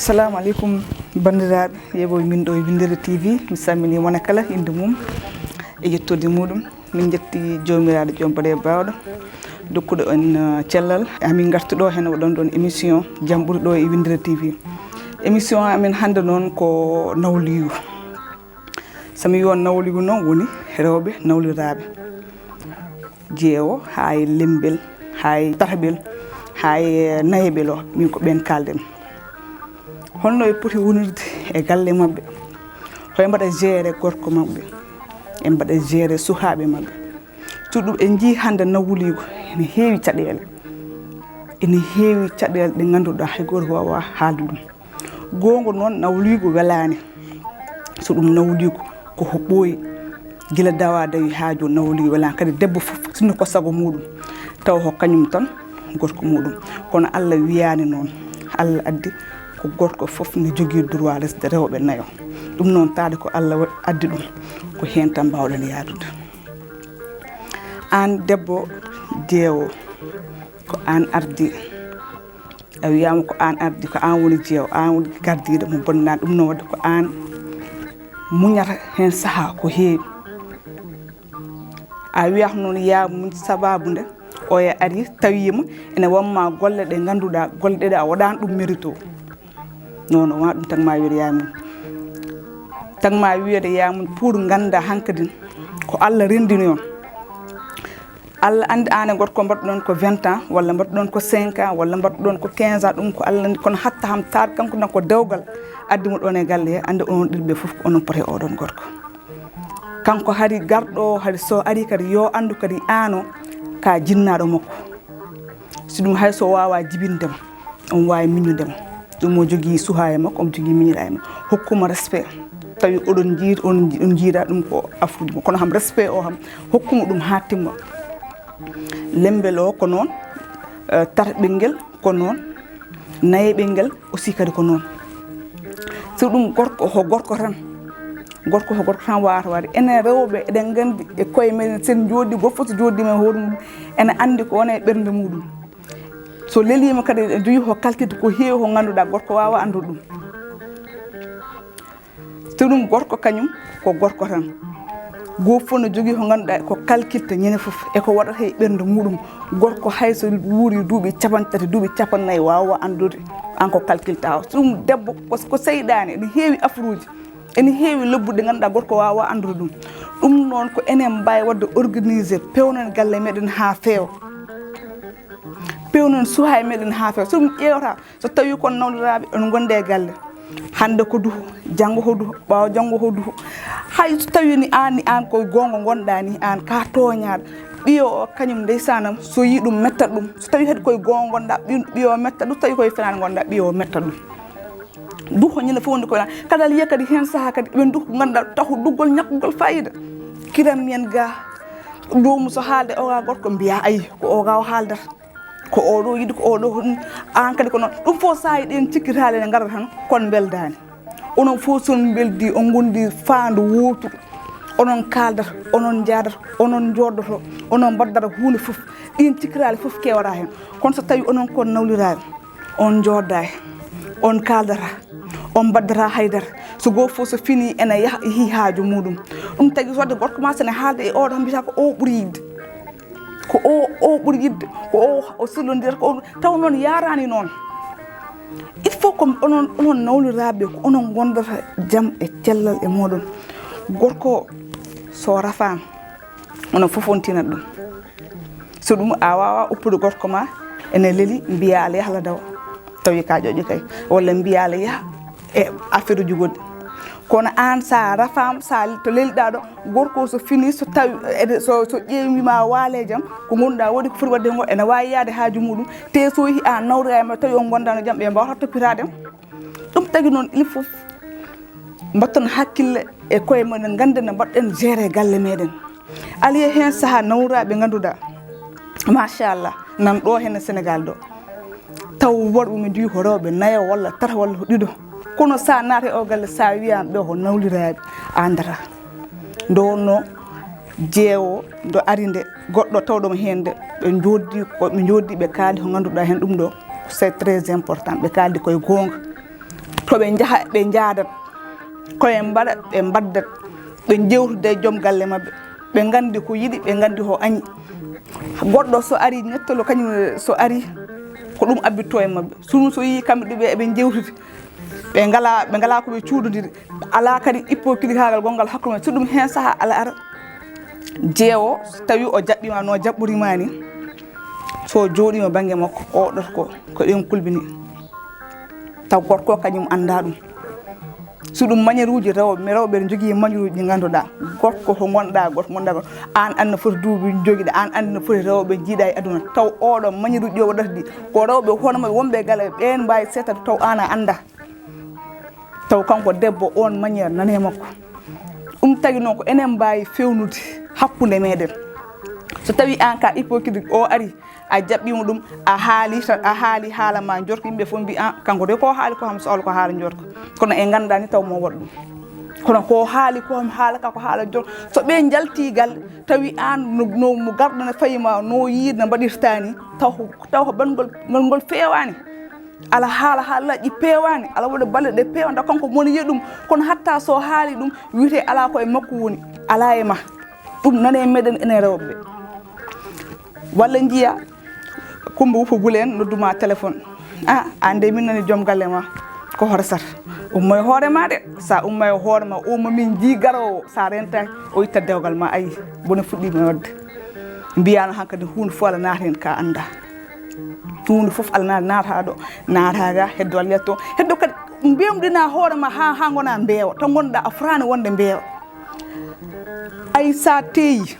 Assalamu alaikum bandiraɓe yeɓoy min ɗo e Winndere-tv mi salmini wona kala inde mum e yettode muɗum min jetti jomiraɗo joom baɗe bawɗo dokkuɗo en cellal amin garti ɗo hen oɗon ɗon émission jaam ɓuuri ɗo e Winndere-tv émission amin hande noon ko Nawliigu somi wi on Nawliigu noon woni rewɓe nawliraɓe jeewo hay lembel hay tataɓel hay nayebel o min ko ɓen kalden holno e poti wonirde e galle mabɓe hoye mbaɗa géré gorko mabɓe e mbaɗa géré sukaɓe mabɓe cuɗum en jii hande Nawliigu ene heewi caɗele ɗe ganduɗa hay goto wawa haalde ɗum gonga noon Nawliigu welani so ɗum Nawliigu koko ɓooyi guila dawa dawi ha joni Nawliigu welani kadi debbo foof sinno ko saago muɗum taw ko kañum tan gorko muɗum kono Allah wiyani noon Allah addi ko gorko foof ne jogui droit resde rewɓe nayo ɗum noon taade ko Allah addi ɗum ko hen tan mbawɗen yaadude an debbo jeewo ko an ardi a wiyama ko an ardi ko an woni jeewo an woni gardiɗo mo bonnani ɗum noon wadde ko an muñata hen saaha ko heewi a wiyata noon ya muñ sababu nde oya ari tawima ene wamma golle ɗe ganduɗa golle ɗeɗe a waɗani ɗum mérito non wa ɗum tan ma wiyede yamuñ tan ma wiyede yamuñ pour ganda hankkadin ko Allah rendini on Allah andi ane gorko mbaɗɗon ko 20 ans walla mbaɗɗon ko 5 ans walla mbaɗɗon ko 15 ans ɗum ko Allah kono hatta ham taat kanko nan ko dewgal addimo ɗon e galle he ande onon ɗiɗɓe foof ko onon poti oɗon gorko kanko hari garɗo hari so ari kadi yo andu kadi ano ka jinnaɗo makko si ɗum hay so wawa jibindema on wawi miñudema ɗum o jogui suha e makko omo jogui miñira e makko hokkuma respect tawi oɗon jiida on jiida ɗum ko afuji mo kono ham respect o ham hokkuma ɗum ha timma lembel o ko noon tataɓel ngel ko noon nayeɓel ngel aussi kadi ko noon so ɗum gorko ko gorko tan wawata wade enen rewɓe eɗen gandi e koye men sen jooɗi goto foof so jooɗima e hoore mum ene andi ko wona e ɓerde muɗum so lelima kadi e joyi ko kalkide ko heewi ko ganduɗa gorko wawa andude ɗum so ɗum gorko kañum ko gorko tan goto fof ne jogui ko ganduɗa ko kalkilta ñande foof eko waɗata e ɓerde muɗum gorko hayso wuuri duuɓi 30 duuɓi 50 wawa andude an ko kalkilta o so ɗum debbo ko seyɗani ene heewi afruji ene heewi lebbuɗe ganduɗa gorko wawa andude ɗum noon ko enen mbawi wadde organisé pewnen galle meɗen ha feewa pewnen suha e meɗen ha feewa so ɗum ƴewata so tawi kon nawliraɓe on gonde e galle hande ko duho janggo ko duho ɓawa janggo ko duho hay so tawi ni an ko gonga gonɗa ni an ka toñaɗo ɓiyo o kañum ndeysanam so yi ɗum mettat ɗum so tawi kadi koye gonga gonɗa ɓiyo o metta ɗum tawi koye fenani gonɗa ɓiyo o metta ɗum duho ñande fof wonde koye kadi ala yiya kadi hen saaha kadi ɓen duho ganduɗa tahu duggol ñakkugol fayida kiram men ga jomum so haalde o ga gorko mbiya ayi ko o ga o haaldata ko oɗo yiɗi ko oɗo an kadi ko noon ɗum fof sayi ɗen cikkitale ne gara tan kon beldani onon fof son beldi on gondi faandu wotuɗo onon kaldata onon jadata onon joddoto onon mbaddata hunde foof ɗin cikkitale foof kewata hen kono so tawi onon kon nawliraɓe on jodda on kaldata on mbaddata haydara so goto fof so fini ene yeehi haaju muɗum ɗum tagui sodde gorko ma sene haalde e oɗo mbiyata ko o ɓuuri yidde ko o ɓuuri yidde ko o sirlodirata ko taw noon yarani noon il faut ko onon nawliraɓe ko onon gondata jaam e cellal e moɗon gorko so rafama onon foof on tinat ɗum so ɗum a wawa uppude gorko ma ene leeli mbiya ala yahala dawa tawi ka ƴoƴi kay walla mbiya ala yaaha e affaire uji goɗɗi kono an sa rafama sa to leliɗa ɗo gorko so fini so tawi so ƴeewima waale jaam ko gonɗa waɗi ko foti wadde ngo ene wawi yaade haaju muɗum te so yeehi a nawriyama tawi on gondano jaam ɓe mbawata toppitade ɗum tagui noon il faut mbatton hakkille e koye meɗen ganden no mbaɗɗen géré galle meɗen aliye hen saaha nawraɓe ganduɗa machallah nan ɗo hen e Sénégal ɗo taw worɓe min jogui ko rewɓe nayo walla tata walla ko ɗiɗo kono sa naate o galle sa wiyama ɓe ko nawliraɓe andata nde wonno jeewo ndo ari nde goɗɗo tawɗomo hen nde ɓe joddi ɓe kaali ko ganduɗa hen ɗum ɗo c'est très important ɓe kaldi koye gonga to ɓe jaha ɓe jaadat koye mbaɗa ɓe mbaddat ɓe jewtude joom galle mabɓe ɓe gandi ko yiɗi ɓe gandi ho añi goɗɗo so ari nettolo kañum so ari ko ɗum abbitto e mabɓe sunu so yi kamɓe ɗuɓe eɓe jewtude ɓe ngala koɓe cuudodiri ala kadi hypocrite hagal gongal hakkude so ɗum hen saaha ala ara jeewo so tawi o jaɓɓima no jaɓɓorima ni so jooɗima banggue makko o ɗoto ko ɗen kulbini taw gorko kañum anda ɗum so ɗum maniére uji rewɓe ne jogui maniére uji ɗi ganduɗa gorko ko gonɗa gorko gonɗa an andi no foti duuɓi joguiɗa an andi no foti rewɓe jiiɗa e aduna taw oɗo maniére uji ɗi waɗata ɗi ko rewɓe hono mabɓe wonɓe galle ɓen mbawi setade taw an a anda taw kanko debbo on maniére nane makko ɗum tagui noon ko enen mbawi fewnude hakkude meɗen so tawi an ka hypocrite o ari a jaɓɓima ɗum a haali haala ma jorko yimɓe fof mbi an kanko de ko haali ko ham sohla ko haala jorko kono e ganduɗa ni taw mo waɗa ɗum kono ko haali ko ham haalaka ko haala jorko so ɓe jaltigal tawi an no garɗo no fayima no yiid no mbaɗirtani taw ko ngol fewani ala haalaji pewani ala waɗa balle ɗe pewani taw kanko moni yiya ɗum kono hatta so haali ɗum wiyete ala koye makko woni ala e ma ɗum nane meɗen enen rewɓe walla jiiya Kumba wuppo bulen nodduma téléphone ande min nani joom galle ma ko horesata ummo e hoore ma de sa umma e hoore ma o mamin ji garowo sa rentaki o itta dewgal ma ayi bone fuɗɗima wadde mbiyano hankkadi hunde fof ala naata hen ka anda hunde foof ala naata ɗo naata ga heddo Allah yetto heddo kadi mbewɗina hoore ma ha gona mbeewa taw gonɗa a fotani wonde mbeewa ay sa teeyi